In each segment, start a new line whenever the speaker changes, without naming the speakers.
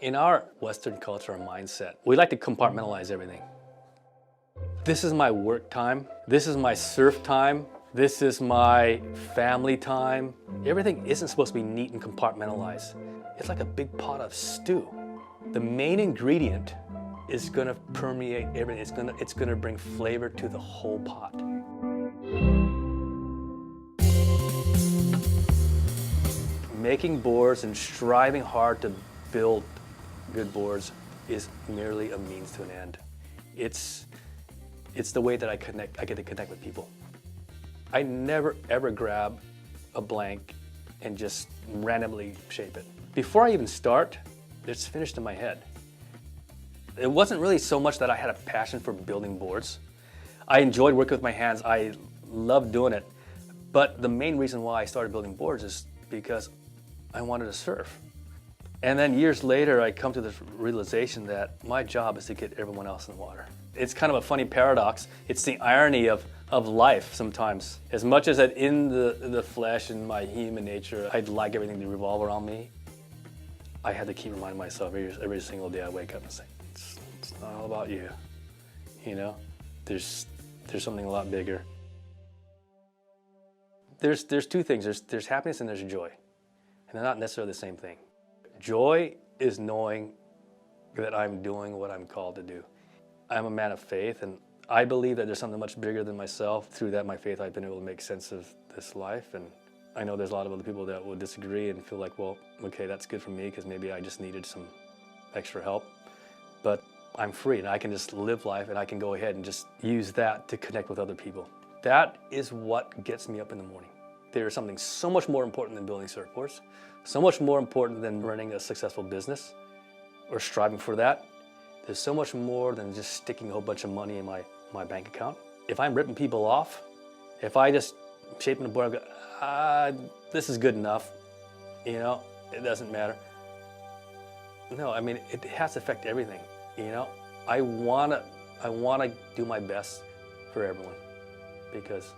In our Western culture and mindset, we like to compartmentalize everything. This is my work time. This is my surf time. This is my family time. Everything isn't supposed to be neat and compartmentalized. It's like a big pot of stew. The main ingredient is gonna permeate everything. It's gonna bring flavor to the whole pot. Making boards and striving hard to build good boards is merely a means to an end. It's the way that I get to connect with people. I never ever grab a blank and just randomly shape it. Before I even start, it's finished in my head. It wasn't really so much that I had a passion for building boards. I enjoyed working with my hands. I loved doing it. But the main reason why I started building boards is because I wanted to surf. And then years later, I come to this realization that my job is to get everyone else in the water. It's kind of a funny paradox. It's the irony of life sometimes. As much as that in the flesh and my human nature, I'd like everything to revolve around me, I had to keep reminding myself every single day I wake up and say, it's not all about you. You know, there's something a lot bigger. There's two things. There's happiness and there's joy. And they're not necessarily the same thing. Joy is knowing that I'm doing what I'm called to do. I'm a man of faith, and I believe that there's something much bigger than myself. Through that, my faith, I've been able to make sense of this life. And I know there's a lot of other people that will disagree and feel like, well, okay, that's good for me because maybe I just needed some extra help. But I'm free, and I can just live life, and I can go ahead and just use that to connect with other people. That is what gets me up in the morning. There is something so much more important than building surfboards, so much more important than running a successful business or striving for that. There's so much more than just sticking a whole bunch of money in my bank account. If I'm ripping people off, if I just shaping a board and go, this is good enough, you know, it doesn't matter. No, I mean, it has to affect everything, you know. I wanna do my best for everyone because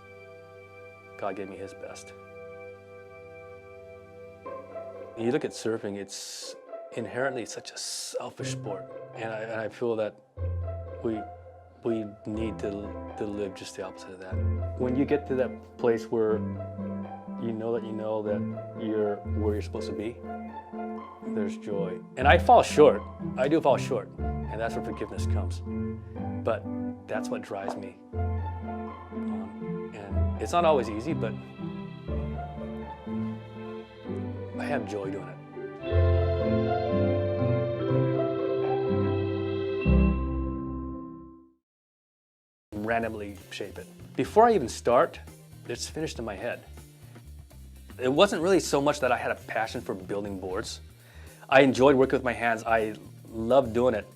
God gave me His best. You look at surfing, it's inherently such a selfish sport, and I feel that we need to live just the opposite of that. When you get to that place where you know that you're where you're supposed to be, there's joy. And I fall short. I do fall short, and that's where forgiveness comes. But that's what drives me. And it's not always easy, but I have joy doing it. Randomly shape it. Before I even start, it's finished in my head. It wasn't really so much that I had a passion for building boards. I enjoyed working with my hands. I loved doing it.